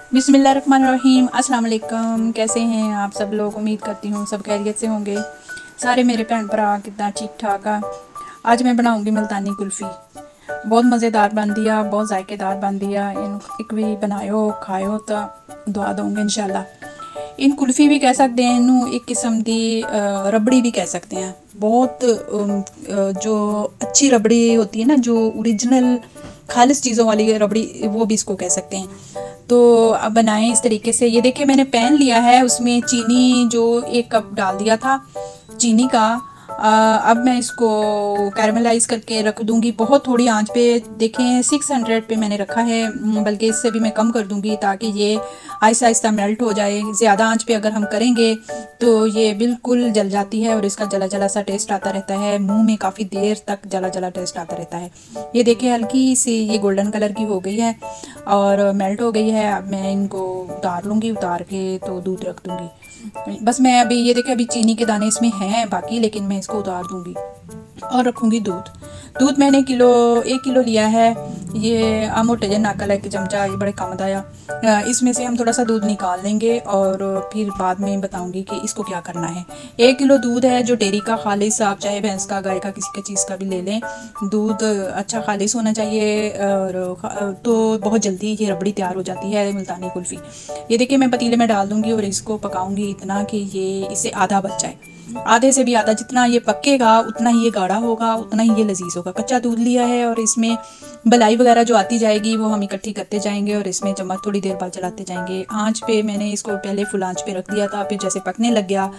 बिस्मिल्लाहिर्रहमानिर्रहीम। अस्सलाम वालेकुम। कैसे हैं आप सब लोग? उम्मीद करती हूँ सब खैरियत से होंगे। सारे मेरे भैन भरा कितना ठीक ठाक है। आज मैं बनाऊँगी मुल्तानी कुल्फ़ी। बहुत मज़ेदार बन दिया, बहुत जायकेदार बन दिया। इन एक भी बनायो खाओ तो दुआ दूँगी इंशाल्लाह। इन कुल्फ़ी भी कह सकते हैं, इनू एक किस्म की रबड़ी भी कह सकते हैं। बहुत जो अच्छी रबड़ी होती है ना, जो ओरिजिनल खालिस चीज़ों वाली रबड़ी, वो भी इसको कह सकते हैं। तो अब बनाएं इस तरीके से। ये देखिए मैंने पैन लिया है, उसमें चीनी जो 1 कप डाल दिया था चीनी का। अब मैं इसको कैरमलाइज़ करके रख दूंगी बहुत थोड़ी आंच पे। देखें 600 पे मैंने रखा है, बल्कि इससे भी मैं कम कर दूंगी ताकि ये आहिस्ता आहिस्ता मेल्ट हो जाए। ज़्यादा आंच पे अगर हम करेंगे तो ये बिल्कुल जल जाती है और इसका जला जला सा टेस्ट आता रहता है, मुंह में काफ़ी देर तक जला जला टेस्ट आता रहता है। ये देखिए हल्की सी ये गोल्डन कलर की हो गई है और मेल्ट हो गई है। अब मैं इनको उतार लूँगी, उतार के तो दूध रख दूँगी। बस मैं अभी ये देखिए अभी चीनी के दाने इसमें हैं बाकी, लेकिन मैं इसको उतार दूँगी और रखूँगी दूध। दूध मैंने 1 किलो लिया है। ये मोटे जन नाकल है कि चमचा, ये बड़े कम दाया। इसमें से हम थोड़ा सा दूध निकाल लेंगे और फिर बाद में बताऊंगी कि इसको क्या करना है। 1 किलो दूध है जो डेयरी का खालिस, आप चाहे भैंस का, गाय का, किसी का चीज़ का भी ले लें। दूध अच्छा खालिस होना चाहिए और तो बहुत जल्दी ये रबड़ी तैयार हो जाती है मुल्तानी कुल्फ़ी। ये देखिए मैं पतीले में डाल दूँगी और इसको पकाऊँगी इतना कि ये इससे आधा बच जाए। आधे से भी आधा, जितना ये पकेगा उतना ही ये गाढ़ा होगा, उतना ही ये लजीज होगा। कच्चा दूध लिया है और इसमें बलाई वगैरह जो आती जाएगी वो हम इकट्ठी करते जाएंगे और इसमें चम्मच थोड़ी देर बाद चलाते जाएंगे। आंच पे मैंने इसको पहले फुल आंच पे रख दिया था, फिर जैसे पकने लग गया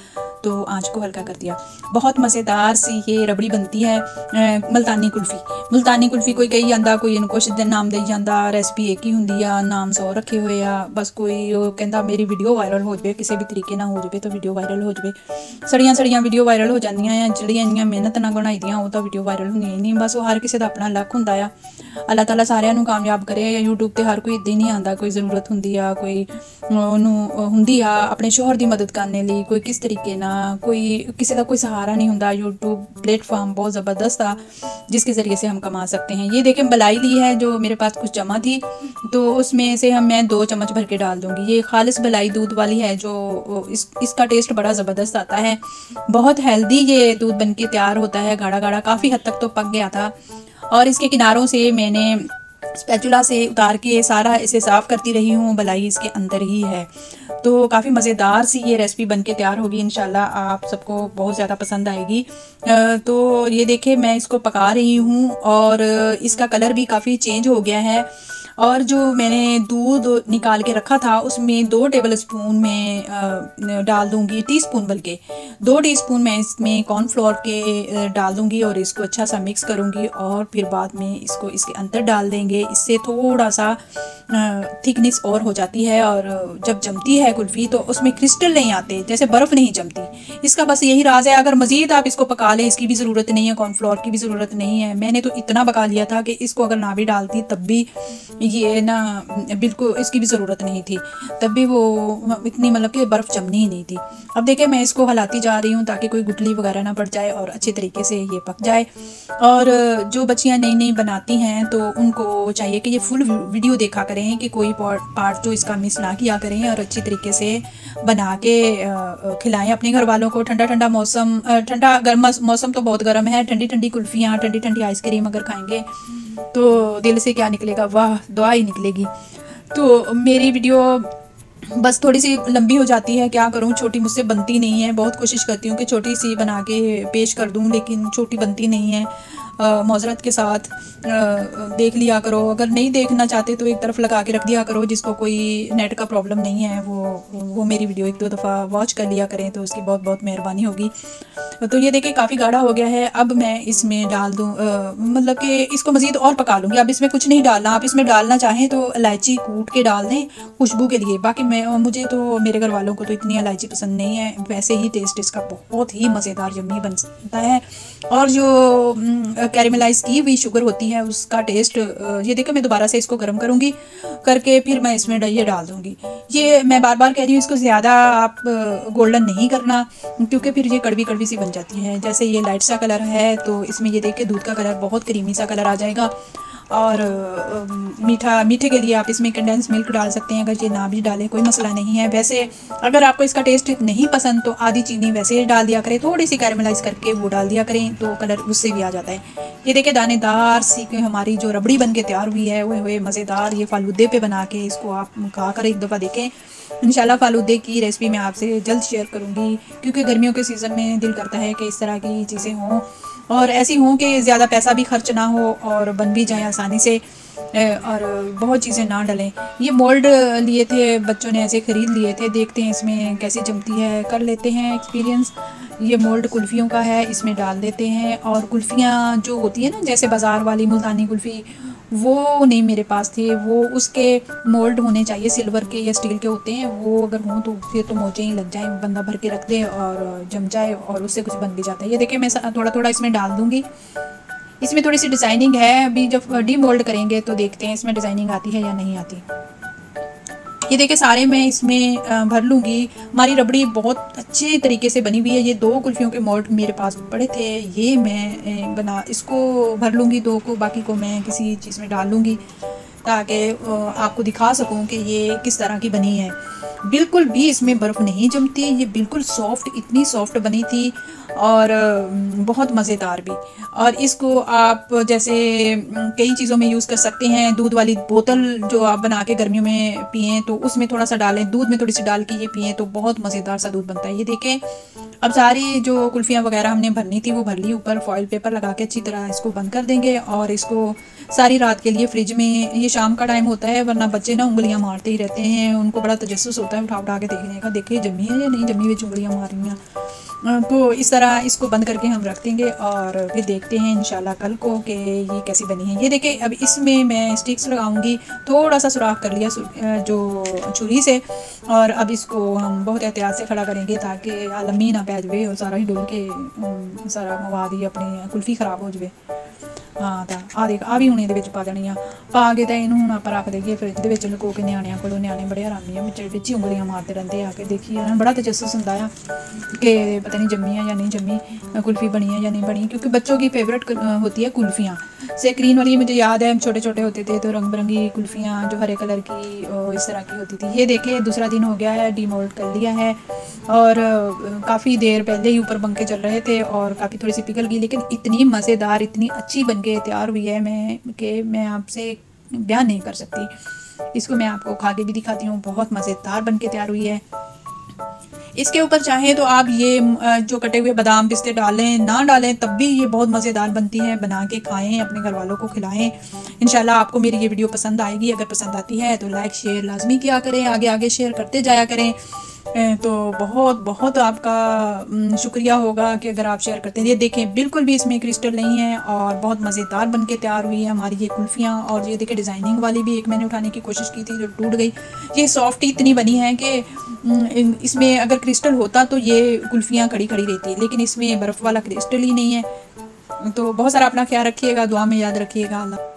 तो आंच को हल्का कर दिया। बहुत मज़ेदार सी ये रबड़ी बनती है मुल्तानी कुल्फ़ी। मुल्तानी कुल्फ़ी कोई कही जाता, कोई इन्हों कुछ दिन नाम दई जाता। रेसिपी एक ही होंगी आ, नाम 100 रखे हुए आ। बस कोई कहता मेरी वीडियो वायरल हो जाए, किसी भी तरीके ना हो जाए तो वीडियो वायरल हो जाए। सड़ियाँ सड़ियाँ वीडियो वायरल हो जांदियां हैं, जिहड़ियां इन्नियां मेहनत नाल बनाई दियां वो तो वीडियो वायरल होंदियां ही नहीं। बस वो हर किसी का अपना लक हुंदा आ। अल्लाह ताला सारिਆਂ ਨੂੰ कामयाब करे। यूट्यूब ते हर कोई इदां ही नहीं आंदा, कोई ज़रूरत हुंदी आ, कोई ਉਹਨੂੰ ਹੁੰਦੀ ਆ ਆਪਣੇ शोहर ਦੀ मदद करने ਲਈ, कोई किस तरीके ना, कोई किसी का कोई सहारा नहीं होंदा। यूट्यूब प्लेटफॉर्म बहुत ज़बरदस्त आ जिसके ज़रिए से हम कमा सकते हैं। ये देखें मलाई ली है जो मेरे पास कुछ जमा थी, तो उसमें से मैं 2 चम्मच भर के डाल दूँगी। ये खालिस मलाई दूध वाली है जो इसका टेस्ट बड़ा ज़बरदस्त आता है। बहुत हेल्दी ये दूध बन के तैयार होता है, गाढ़ा गाढ़ा काफ़ी हद तक तो पक गया था। और इसके किनारों से मैंने स्पैचुला से उतार के सारा इसे साफ़ करती रही हूँ, मलाई इसके अंदर ही है। तो काफ़ी मज़ेदार सी ये रेसिपी बन के तैयार होगी इंशाल्लाह, आप सबको बहुत ज़्यादा पसंद आएगी। तो ये देखिए मैं इसको पका रही हूँ और इसका कलर भी काफ़ी चेंज हो गया है। और जो मैंने दूध निकाल के रखा था उसमें 2 टेबल स्पून में डाल दूंगी, टीस्पून बल्कि 2 टीस्पून मैं इसमें कॉर्नफ्लोर के डाल दूंगी और इसको अच्छा सा मिक्स करूंगी और फिर बाद में इसको इसके अंदर डाल देंगे। इससे थोड़ा सा थिकनेस और हो जाती है और जब जमती है कुल्फ़ी तो उसमें क्रिस्टल नहीं आते, जैसे बर्फ़ नहीं जमती। इसका बस यही राज है। अगर मज़ीद आप इसको पका लें, इसकी भी ज़रूरत नहीं है, कॉर्नफ्लोर की भी ज़रूरत नहीं है। मैंने तो इतना पका लिया था कि इसको अगर ना भी डालती तब भी ये ना बिल्कुल इसकी भी ज़रूरत नहीं थी, तब भी वो इतनी मतलब कि बर्फ़ जमनी ही नहीं थी। अब देखिए मैं इसको हिलाती जा रही हूँ ताकि कोई गुठली वगैरह ना पड़ जाए और अच्छे तरीके से ये पक जाए। और जो बच्चियाँ नई नई बनाती हैं तो उनको चाहिए कि ये फुल वीडियो देखा करें, कि कोई पार्ट जो इसका मिस ना किया करें और अच्छी तरीके से बना के खिलाएं अपने घर वालों को। ठंडा ठंडा मौसम, ठंडा गर्म मौसम तो बहुत गर्म है, ठंडी ठंडी कुल्फ़ियाँ, ठंडी ठंडी आइसक्रीम अगर खाएंगे तो दिल से क्या निकलेगा, वाह दुआ ही निकलेगी। तो मेरी वीडियो बस थोड़ी सी लंबी हो जाती है, क्या करूं, छोटी मुझसे बनती नहीं है। बहुत कोशिश करती हूँ कि छोटी सी बना के पेश कर दूं, लेकिन छोटी बनती नहीं है। मौज़रत के साथ देख लिया करो। अगर नहीं देखना चाहते तो एक तरफ लगा के रख दिया करो, जिसको कोई नेट का प्रॉब्लम नहीं है वो मेरी वीडियो 1-2 दफ़ा वॉच कर लिया करें तो उसकी बहुत बहुत मेहरबानी होगी। तो ये देखिए काफ़ी गाढ़ा हो गया है। अब मैं इसमें डाल दूँ, मतलब कि इसको मज़ीद और पका लूँगी। अब इसमें कुछ नहीं डालना, आप इसमें डालना चाहें तो इलायची कूट के डाल दें खुशबू के लिए। बाकी मुझे तो, मेरे घर वालों को तो इतनी इलायची पसंद नहीं है। वैसे ही टेस्ट इसका बहुत ही मज़ेदार यम्मी बनता है। और जो कैरेमलाइज़ की हुई शुगर होती है उसका टेस्ट, ये देखो मैं दोबारा से इसको गर्म करूँगी करके फिर मैं इसमें ये डाल दूँगी। ये मैं बार बार कह रही हूँ, इसको ज़्यादा आप गोल्डन नहीं करना क्योंकि फिर ये कड़वी कड़वी सी बन जाती है। जैसे ये लाइट सा कलर है तो इसमें ये देखिए दूध का कलर बहुत क्रीमी सा कलर आ जाएगा और मीठे के लिए आप इसमें कंडेंस मिल्क डाल सकते हैं, अगर ये ना भी डालें कोई मसला नहीं है। वैसे अगर आपको इसका टेस्ट नहीं पसंद तो आधी चीनी वैसे डाल दिया करें, थोड़ी सी कैरेमलाइज करके वो डाल दिया करें तो कलर उससे भी आ जाता है। ये देखिए दानेदार सी हमारी जो रबड़ी बन के तैयार हुई है, वो हुए मज़ेदार। ये फालूदे पे बना के इसको आप खा कर एक दफ़ा देखें। इंशाल्लाह फालूदे की रेसिपी मैं आपसे जल्द शेयर करूँगी, क्योंकि गर्मियों के सीज़न में दिल करता है कि इस तरह की चीज़ें हों और ऐसी हों कि ज़्यादा पैसा भी खर्च ना हो और बन भी जाए आसानी से और बहुत चीज़ें ना डलें। ये मोल्ड लिए थे बच्चों ने, ऐसे ख़रीद लिए थे। देखते हैं इसमें कैसी जमती है, कर लेते हैं एक्सपीरियंस। ये मोल्ड कुल्फ़ियों का है, इसमें डाल देते हैं। और कुल्फ़ियाँ जो होती है ना, जैसे बाज़ार वाली मुल्तानी कुल्फ़ी, वो नहीं मेरे पास थे। वो उसके मोल्ड होने चाहिए, सिल्वर के या स्टील के होते हैं। वो अगर हों तो फिर तो मोचे ही लग जाए, बंदा भर के रख दे और जम जाए और उससे कुछ बन भी जाता है। ये देखिए मैं थोड़ा थोड़ा इसमें डाल दूँगी। इसमें थोड़ी सी डिज़ाइनिंग है, अभी जब डी मोल्ड करेंगे तो देखते हैं इसमें डिज़ाइनिंग आती है या नहीं आती। ये देखिए सारे मैं इसमें भर लूँगी। हमारी रबड़ी बहुत अच्छे तरीके से बनी हुई है। ये 2 कुल्फ़ियों के मोल्ड मेरे पास पड़े थे, ये मैं इसको भर लूँगी 2 को, बाकी को मैं किसी चीज़ में डाल लूँगी ताकि आपको दिखा सकूं कि ये किस तरह की बनी है। बिल्कुल भी इसमें बर्फ़ नहीं जमती, ये बिल्कुल सॉफ्ट, इतनी सॉफ्ट बनी थी और बहुत मज़ेदार भी। और इसको आप जैसे कई चीज़ों में यूज़ कर सकते हैं। दूध वाली बोतल जो आप बना के गर्मियों में पिएँ तो उसमें थोड़ा सा डालें, दूध में थोड़ी सी डाल के ये पिएँ तो बहुत मज़ेदार सा दूध बनता है। ये देखें अब सारी जो कुल्फ़ियाँ वगैरह हमने भरनी थी वो भर ली। ऊपर फॉइल पेपर लगा के अच्छी तरह इसको बंद कर देंगे और इसको सारी रात के लिए फ्रिज में, ये शाम का टाइम होता है वरना बच्चे ना उंगलियां मारते ही रहते हैं, उनको बड़ा तजस्सुस होता है उठा उठा के देखने का, देखिए जमी है या नहीं जमी हुई, उंगलियां मार रही हैं। तो इस तरह इसको बंद करके हम रख देंगे और फिर देखते हैं इंशाल्लाह कल को कि ये कैसी बनी है। ये देखिए अब इसमें मैं स्टिक्स लगाऊंगी, थोड़ा सा सुराख कर लिया जो छुरी से, और अब इसको हम बहुत एहतियात से खड़ा करेंगे ताकि आलमी ना पै जाए और सारा ही डुल के सारा मवाद ही अपनी कुल्फ़ी खराब हो जाए। हाँ तो आ देख आ भी हुणे पा देनी पा के तो इनू हूँ आप रख देइए फ्रिज के लुको के न्याणियां को, न्याणे बड़े हरामी है बिच ही उंगलियां मारते रहते आके। देखिए उन्हें बड़ा तजस्सुस होंदा है कि पता नहीं जमी है या नहीं जमी, कुल्फ़ी बनी है या नहीं बनी, क्योंकि बच्चों की फेवरेट होती है कुल्फ़ियाँ। सेक्रीन वाली मुझे याद है, हम छोटे छोटे होते थे तो रंग बिरंगी कुल्फ़ियाँ जो हरे कलर की इस तरह की होती थी। ये देखिए दूसरा दिन हो गया है, डीमोल्ड कर लिया है और काफ़ी देर पहले ही ऊपर पंखे चल रहे थे और काफ़ी थोड़ी सी पिघल गई, लेकिन इतनी मज़ेदार, इतनी अच्छी बन के तैयार हुई है मैं आपसे बयान नहीं कर सकती। इसको मैं आपको खा के भी दिखाती हूँ, बहुत मज़ेदार बन के तैयार हुई है। इसके ऊपर चाहें तो आप ये जो कटे हुए बादाम पिस्ते डालें, ना डालें तब भी ये बहुत मज़ेदार बनती है। बना के खाएं, अपने घर वालों को खिलाएं। इंशाल्लाह आपको मेरी ये वीडियो पसंद आएगी। अगर पसंद आती है तो लाइक शेयर लाजमी किया करें, आगे आगे शेयर करते जाया करें। तो बहुत बहुत आपका शुक्रिया होगा कि अगर आप शेयर करते हैं। ये देखें बिल्कुल भी इसमें क्रिस्टल नहीं है और बहुत मज़ेदार बन के तैयार हुई है हमारी ये कुल्फ़ियाँ। और ये देखें डिज़ाइनिंग वाली भी एक मैंने उठाने की कोशिश की थी जो टूट गई। ये सॉफ्ट ही इतनी बनी है कि इसमें अगर क्रिस्टल होता तो ये कुल्फ़ियाँ खड़ी खड़ी रहती है, लेकिन इसमें बर्फ़ वाला क्रिस्टल ही नहीं है। तो बहुत सारा अपना ख्याल रखिएगा, दुआ में याद रखिएगा। अल्लाह।